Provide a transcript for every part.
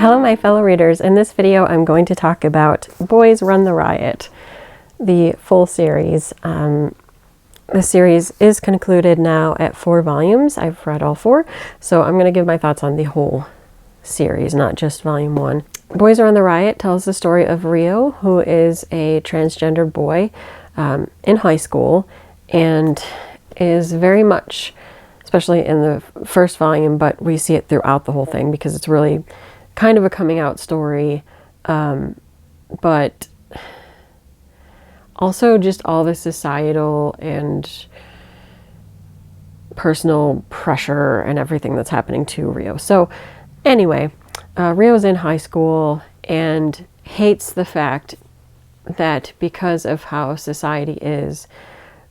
Hello my fellow readers, in this video I'm going to talk about Boys Run the Riot, the full series. The series is concluded now at 4 volumes. I've read all 4, so I'm going to give my thoughts on the whole series, not just volume 1. Boys Run the Riot tells the story of Rio, who is a transgender boy in high school and is very much, especially in the first volume, but we see it throughout the whole thing because it's really kind of a coming out story, but also just all the societal and personal pressure and everything that's happening to Rio. So anyway, Rio's in high school and hates the fact that because of how society is,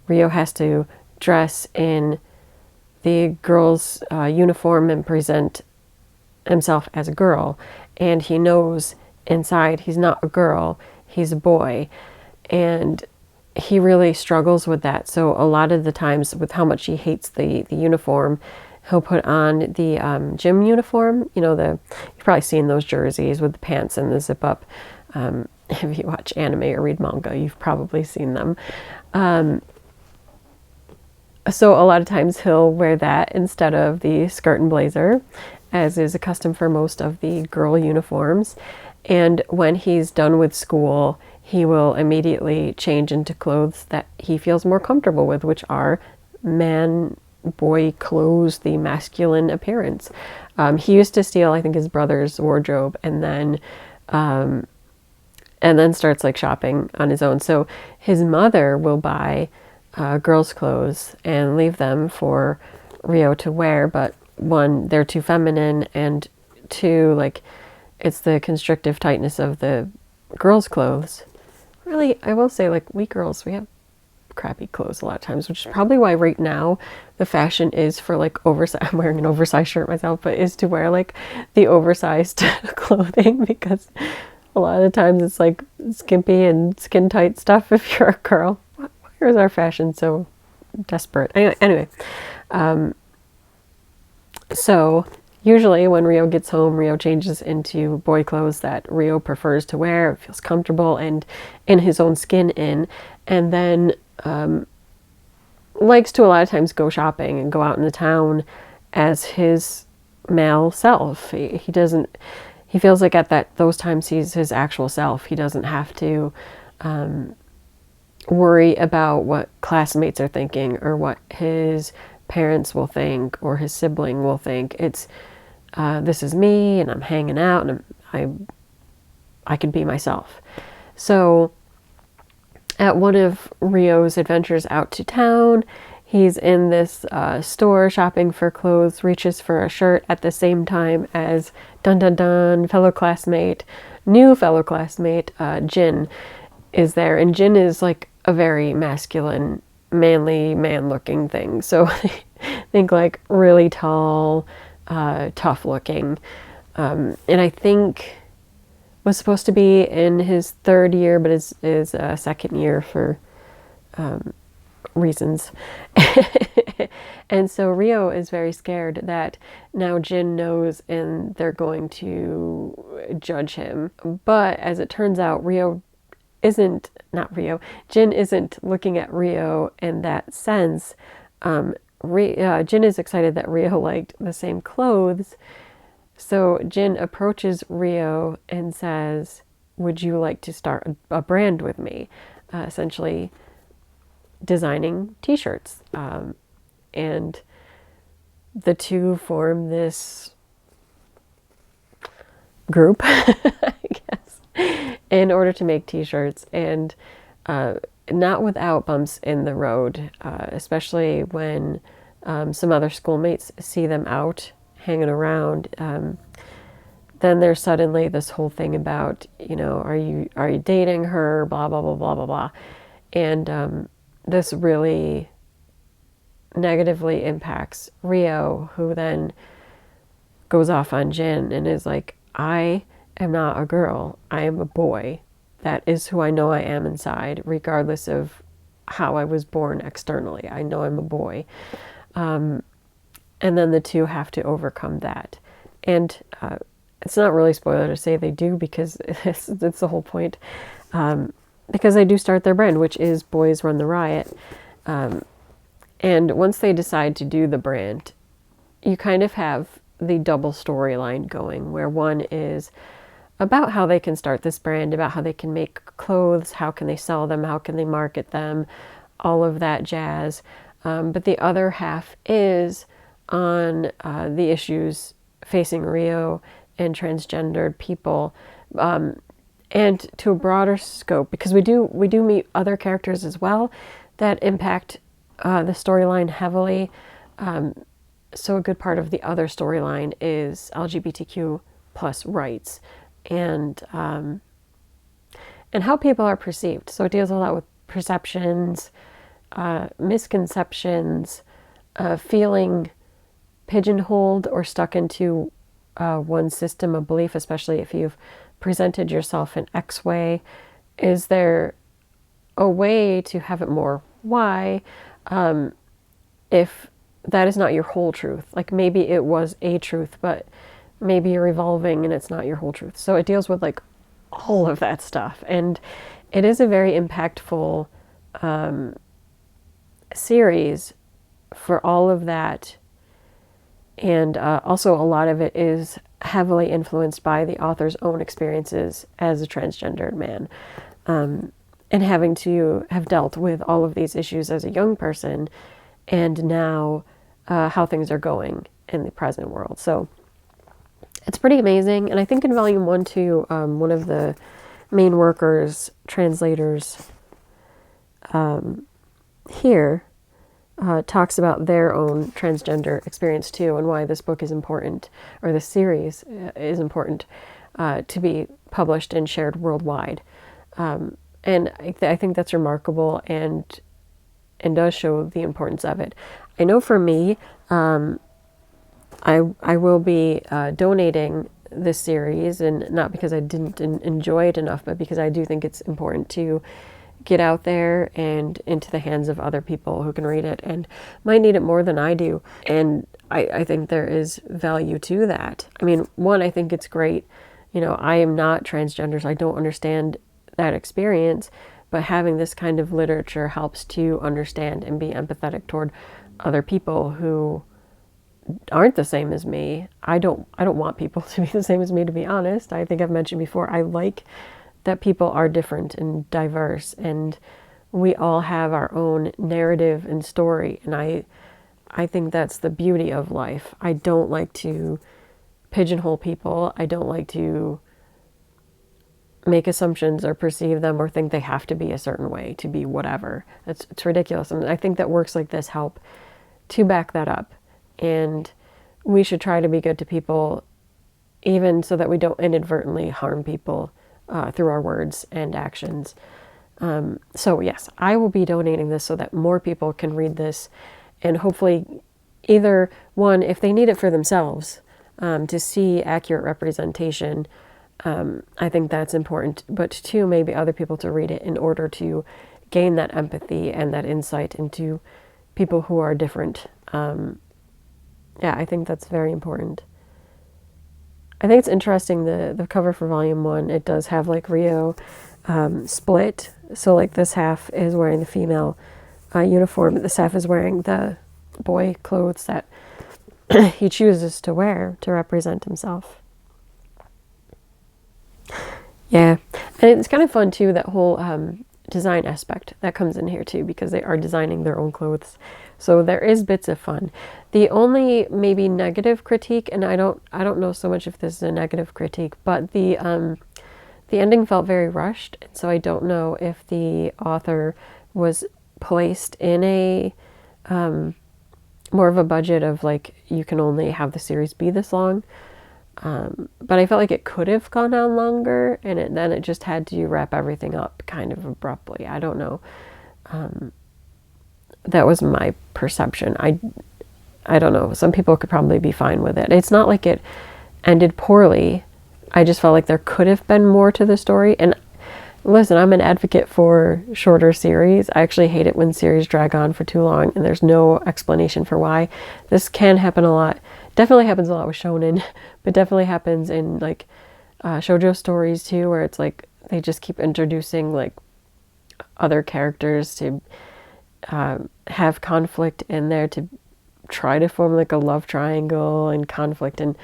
Rio has to dress in the girl's uniform and present himself as a girl, and he knows inside he's not a girl, he's a boy, and he really struggles with that. So a lot of the times, with how much he hates the uniform, he'll put on the gym uniform, you know, you've probably seen those jerseys with the pants and the zip up. If you watch anime or read manga, you've probably seen them. So a lot of times he'll wear that instead of the skirt and blazer, as is a custom for most of the girl uniforms. And when he's done with school, he will immediately change into clothes that he feels more comfortable with, which are boy clothes, the masculine appearance. He used to steal, I think, his brother's wardrobe and then starts like shopping on his own. So his mother will buy girls' clothes and leave them for Rio to wear, but 1, they're too feminine, and 2, like, it's the constrictive tightness of the girls' clothes. Really, I will say, like, we girls, we have crappy clothes a lot of times, which is probably why right now the fashion is for like oversized. I'm wearing an oversized shirt myself, but is to wear like the oversized clothing, because a lot of the times it's like skimpy and skin tight stuff if you're a girl. Why is our fashion so desperate? Anyway, so usually when Rio gets home, Rio changes into boy clothes that Rio prefers to wear, feels comfortable and in his own skin in, and then likes to a lot of times go shopping and go out in the town as his male self. He feels like at those times he's his actual self. He doesn't have to worry about what classmates are thinking or what his parents will think or his sibling will think. It's this is me, and I'm hanging out, and I can be myself. So at one of Rio's adventures out to town, he's in this store shopping for clothes, reaches for a shirt at the same time as dun dun dun new fellow classmate Jin is there, and Jin is like a very masculine, manly, man-looking thing. So think like really tall, tough looking, and I think was supposed to be in his 3rd year, but is 2nd year for reasons. And so Rio is very scared that now Jin knows and they're going to judge him. But as it turns out, Jin isn't looking at Rio in that sense. Jin is excited that Rio liked the same clothes. So Jin approaches Rio and says, "Would you like to start a brand with me?" Essentially designing t-shirts. And the two form this group, I guess, in order to make t-shirts, and not without bumps in the road, especially when some other schoolmates see them out hanging around. Then there's suddenly this whole thing about, you know, are you dating her, blah blah blah blah blah blah, and this really negatively impacts Rio, who then goes off on Jin and is like, I am not a girl, I am a boy. That is who I know I am inside, regardless of how I was born externally. I know I'm a boy. And then the two have to overcome that. And it's not really spoiler to say they do, because it's the whole point. Because they do start their brand, which is Boys Run the Riot. And once they decide to do the brand, you kind of have the double storyline going, where one is about how they can start this brand, about how they can make clothes, how can they sell them, how can they market them, all of that jazz. But the other half is on the issues facing Rio and transgendered people, and to a broader scope, because we do meet other characters as well that impact the storyline heavily. So a good part of the other storyline is LGBTQ plus rights, and how people are perceived. So it deals a lot with perceptions, misconceptions, feeling pigeonholed or stuck into one system of belief, especially if you've presented yourself in X way. Is there a way to have it more Y, if that is not your whole truth? Like, maybe it was a truth, but maybe you're evolving and it's not your whole truth. So it deals with like all of that stuff, and it is a very impactful series for all of that. And also a lot of it is heavily influenced by the author's own experiences as a transgendered man, and having to have dealt with all of these issues as a young person, and now how things are going in the present world. So it's pretty amazing. And I think in volume 1 too, one of the main workers, translators here, talks about their own transgender experience too, and why this book is important, or this series is important, to be published and shared worldwide. And I think that's remarkable, and does show the importance of it. I know for me, I will be donating this series, and not because I didn't enjoy it enough, but because I do think it's important to get out there and into the hands of other people who can read it and might need it more than I do. And I think there is value to that. I mean, one, I think it's great. You know, I am not transgender, so I don't understand that experience, but having this kind of literature helps to understand and be empathetic toward other people who aren't the same as me. I don't want people to be the same as me, to be honest. I think I've mentioned before, I like that people are different and diverse, and we all have our own narrative and story. And I think that's the beauty of life. I don't like to pigeonhole people. I don't like to make assumptions or perceive them or think they have to be a certain way to be whatever. It's ridiculous. And I think that works like this help to back that up. And we should try to be good to people, even so that we don't inadvertently harm people through our words and actions. So yes, I will be donating this so that more people can read this, and hopefully either one, if they need it for themselves, to see accurate representation, I think that's important, but two, maybe other people to read it in order to gain that empathy and that insight into people who are different. Yeah, I think that's very important. I think it's interesting, the cover for volume 1, it does have like Rio split. So like this half is wearing the female uniform, this half is wearing the boy clothes that he chooses to wear to represent himself. Yeah, and it's kind of fun too, that whole design aspect that comes in here too, because they are designing their own clothes. So there is bits of fun. The only maybe negative critique, and I don't know so much if this is a negative critique, but the ending felt very rushed. So I don't know if the author was placed in a more of a budget of like, you can only have the series be this long. But I felt like it could have gone on longer, and then it just had to wrap everything up kind of abruptly. I don't know. That was my perception. I don't know. Some people could probably be fine with it. It's not like it ended poorly. I just felt like there could have been more to the story. And Listen, I'm an advocate for shorter series. I actually hate it when series drag on for too long and there's no explanation for why. This can happen a lot. Definitely happens a lot with shonen, but definitely happens in like shoujo stories too, where it's like they just keep introducing like other characters to have conflict in there, to try to form like a love triangle and conflict, and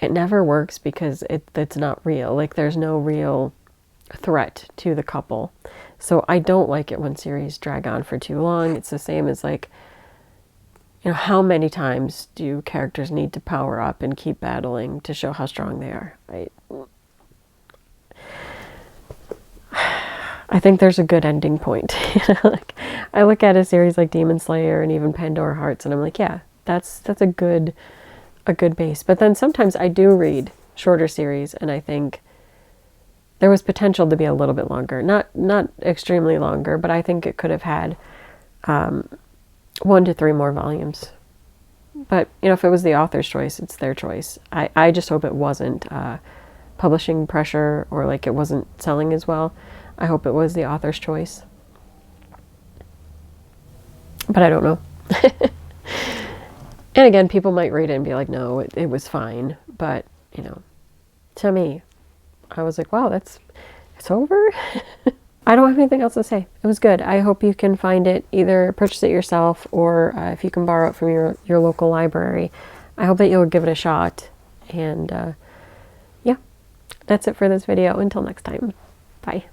it never works because it's not real. Like there's no real threat to the couple. So I don't like it when series drag on for too long. It's the same as like, you know, how many times do characters need to power up and keep battling to show how strong they are? I think there's a good ending point. Like, I look at a series like Demon Slayer and even Pandora Hearts and I'm like, yeah, that's a good base. But then sometimes I do read shorter series and I think there was potential to be a little bit longer. Not extremely longer, but I think it could have had 1 to 3 more volumes. But, you know, if it was the author's choice, it's their choice. I just hope it wasn't publishing pressure or like it wasn't selling as well. I hope it was the author's choice. But I don't know. And again, people might read it and be like, no, it was fine. But, you know, to me, I was like, wow, it's over? I don't have anything else to say. It was good. I hope you can find it, either purchase it yourself or if you can borrow it from your local library. I hope that you'll give it a shot. And yeah, that's it for this video. Until next time. Bye.